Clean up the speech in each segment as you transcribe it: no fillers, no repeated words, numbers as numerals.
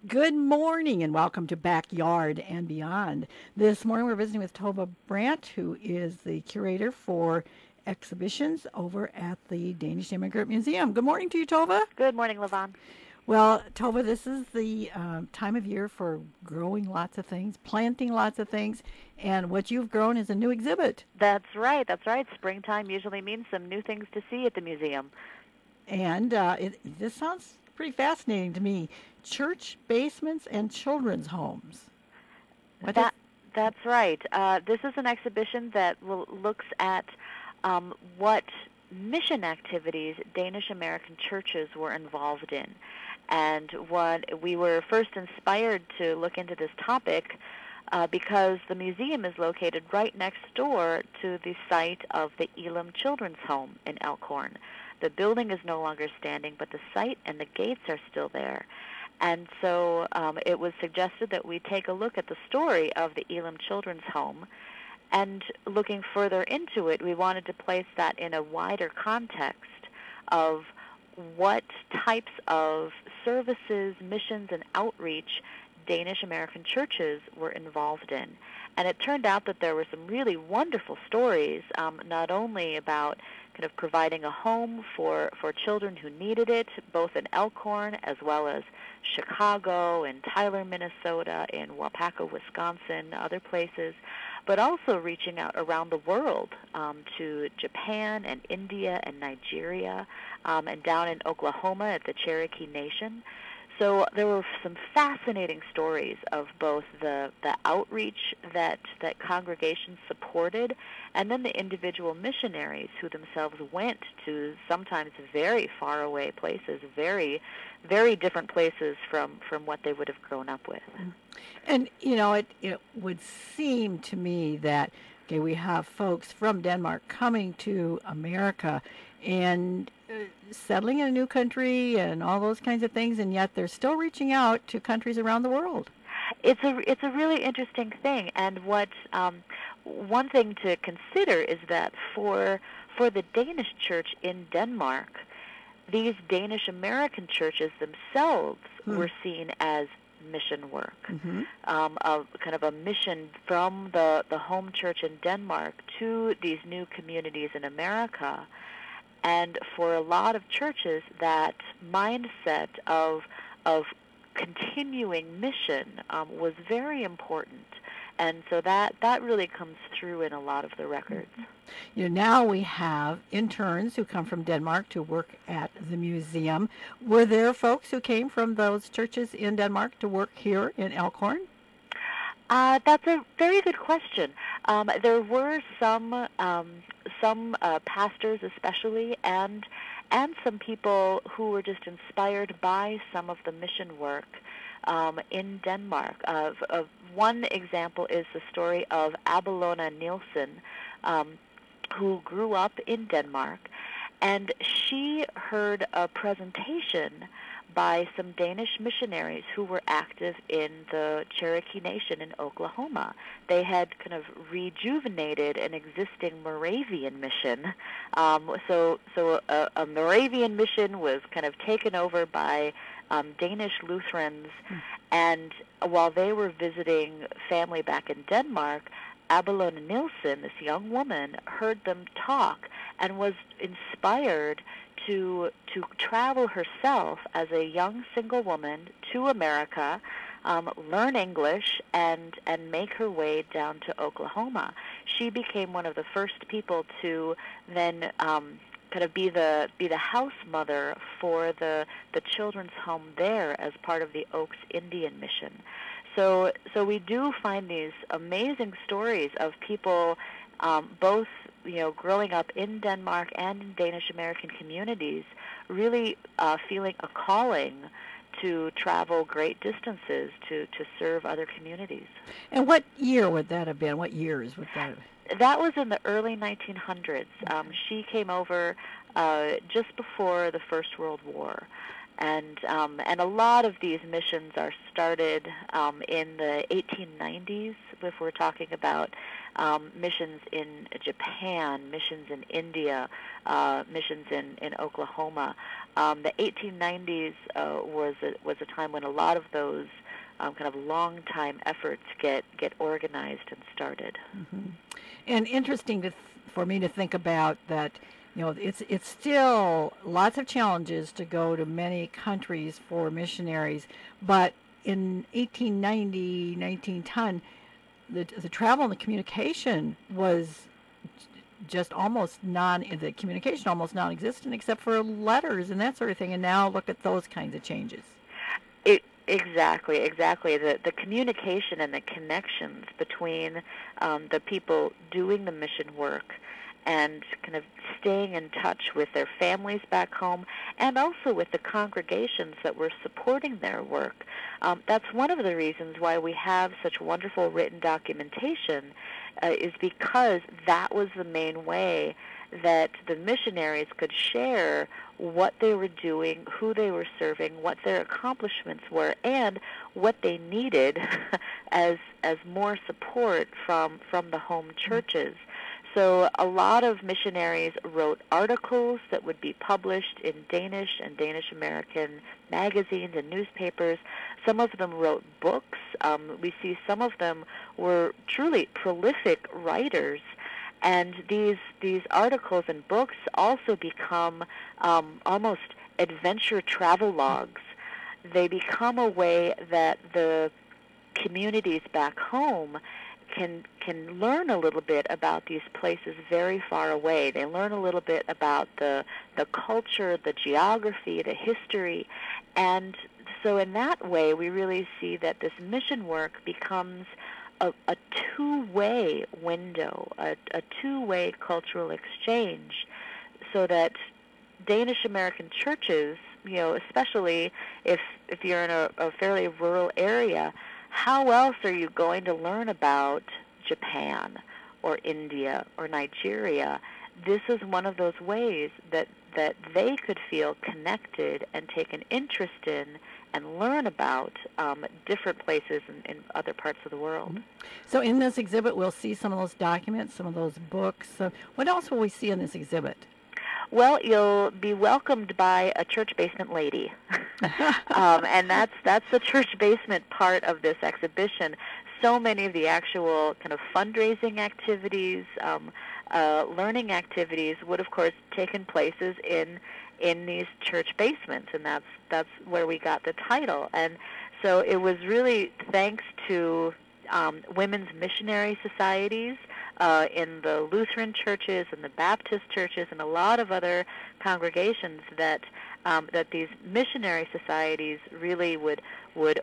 Good morning and welcome to Backyard and Beyond. This morning we're visiting with Tova Brandt, who is the curator for exhibitions over at the Danish Immigrant Museum. Good morning to you, Tova. Good morning, Lavon. Well, Tova, this is the time of year for growing lots of things, planting lots of things, and what you've grown is a new exhibit. That's right. That's right. Springtime usually means some new things to see at the museum. And this sounds pretty fascinating to me. Church basements and children's homes. What is That that's right. This is an exhibition that looks at what mission activities Danish American churches were involved in. And what we were first inspired to look into this topic because the museum is located right next door to the site of the Elam Children's Home in Elkhorn. The building is no longer standing, but the site and the gates are still there. And so it was suggested that we take a look at the story of the Elam Children's Home. And looking further into it, we wanted to place that in a wider context of what types of services, missions, and outreach Danish American churches were involved in. And it turned out that there were some really wonderful stories, not only about kind of providing a home for children who needed it, both in Elkhorn as well as Chicago and Tyler, Minnesota, in Waupaca, Wisconsin, other places, but also reaching out around the world to Japan and India and Nigeria and down in Oklahoma at the Cherokee Nation. So there were some fascinating stories of both the outreach that congregations supported and then the individual missionaries who themselves went to sometimes very far away places, very, very different places from what they would have grown up with. And, it would seem to me that, okay, we have folks from Denmark coming to America and settling in a new country and all those kinds of things, and yet they're still reaching out to countries around the world. It's a really interesting thing, and what one thing to consider is that for the Danish church in Denmark, these Danish American churches themselves were seen as mission work, kind of a mission from the home church in Denmark to these new communities in America. And for a lot of churches, that mindset of continuing mission was very important. And so that really comes through in a lot of the records. Now we have interns who come from Denmark to work at the museum. Were there folks who came from those churches in Denmark to work here in Elkhorn? That's a very good question. There were some pastors, especially, and some people who were just inspired by some of the mission work in Denmark. One example is the story of Abelona Nielsen, who grew up in Denmark, and she heard a presentation by some Danish missionaries who were active in the Cherokee Nation in Oklahoma. They had kind of rejuvenated an existing Moravian mission. So a Moravian mission was kind of taken over by Danish Lutherans, and while they were visiting family back in Denmark, Abelona Nielsen, this young woman, heard them talk and was inspired to travel herself as a young single woman to America, learn English, and make her way down to Oklahoma. She became one of the first people to then kind of be the house mother for the children's home there as part of the Oaks Indian Mission. So we do find these amazing stories of people both growing up in Denmark and in Danish American communities, really feeling a calling to travel great distances to serve other communities. And what year would that have been? What years would that have? That was in the early 1900s. She came over just before the First World War. And a lot of these missions are started in the 1890s, if we're talking about missions in Japan, missions in India, missions in Oklahoma. The 1890s was a time when a lot of those kind of long-time efforts get organized and started. Mm-hmm. And interesting for me to think about that. It's still lots of challenges to go to many countries for missionaries, but in 1890, 1910, the travel and the communication was just the communication almost non-existent except for letters and that sort of thing. And now look at those kinds of changes. Exactly. The communication and the connections between the people doing the mission work and kind of staying in touch with their families back home and also with the congregations that were supporting their work. That's one of the reasons why we have such wonderful written documentation, is because that was the main way that the missionaries could share what they were doing, who they were serving, what their accomplishments were, and what they needed as more support from the home churches. So a lot of missionaries wrote articles that would be published in Danish and Danish American magazines and newspapers. Some of them wrote books. We see some of them were truly prolific writers. And these articles and books also become almost adventure travel logs. They become a way that the communities back home can learn a little bit about these places very far away. They learn a little bit about the culture, the geography, the history, and so in that way we really see that this mission work becomes a two-way window, a two-way cultural exchange, so that Danish American churches, especially if you're in a fairly rural area, how else are you going to learn about Japan or India or Nigeria? This is one of those ways that they could feel connected and take an interest in and learn about different places in other parts of the world. So in this exhibit, we'll see some of those documents, some of those books. What else will we see in this exhibit? Well, you'll be welcomed by a church basement lady, and that's the church basement part of this exhibition. So many of the actual kind of fundraising activities, learning activities would, of course, taken places in these church basements, and that's where we got the title. And so it was really thanks to women's missionary societies in the Lutheran churches and the Baptist churches and a lot of other congregations that these missionary societies really would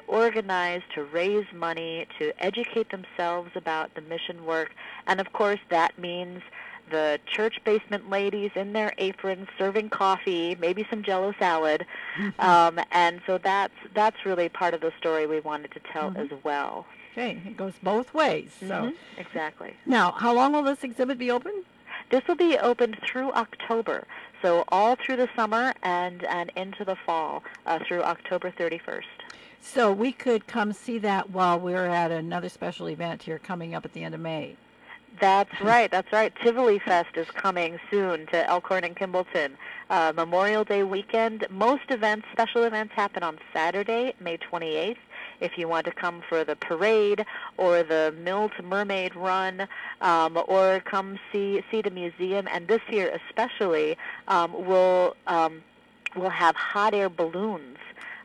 organize to raise money to educate themselves about the mission work. And of course that means the church basement ladies in their aprons serving coffee, maybe some Jell-O salad, and so that's really part of the story we wanted to tell as well. Okay, it goes both ways. So exactly. Now, how long will this exhibit be open? This will be open through October, so all through the summer and into the fall through October 31st. So we could come see that while we're at another special event here coming up at the end of May. That's right. Tivoli Fest is coming soon to Elkhorn and Kimballton. Memorial Day weekend. Most events, special events, happen on Saturday, May 28th. If you want to come for the parade or the Mill to Mermaid run, or come see the museum, and this year especially, we'll have hot air balloons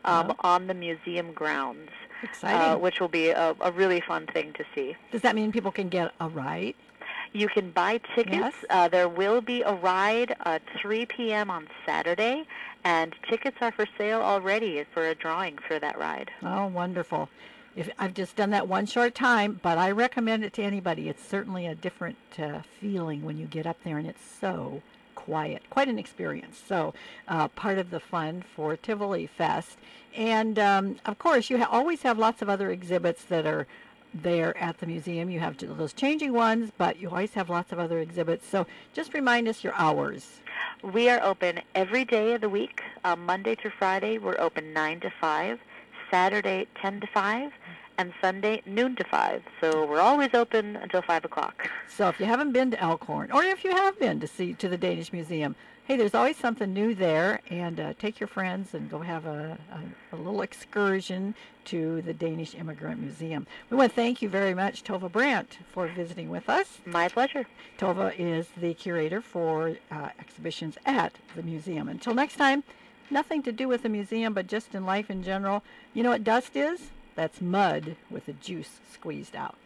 on the museum grounds. Exciting. Which will be a really fun thing to see. Does that mean people can get a ride? You can buy tickets. Yes. There will be a ride at 3 p.m. on Saturday, and tickets are for sale already for a drawing for that ride. Oh, wonderful. I've just done that one short time, but I recommend it to anybody. It's certainly a different feeling when you get up there, and it's so quiet. Quite an experience. So part of the fun for Tivoli Fest. And, of course, you always have lots of other exhibits that are there at the museum. You have those changing ones, but you always have lots of other exhibits. So just remind us your hours. We are open every day of the week. Monday through Friday, we're open 9 to 5, Saturday 10 to 5, and Sunday noon to 5. So we're always open until 5 o'clock. So if you haven't been to Elkhorn, or if you have been to the Danish Museum, hey, there's always something new there, and take your friends and go have a little excursion to the Danish Immigrant Museum. We want to thank you very much, Tova Brandt, for visiting with us. My pleasure. Tova is the curator for exhibitions at the museum. Until next time, nothing to do with the museum, but just in life in general. You know what dust is? That's mud with the juice squeezed out.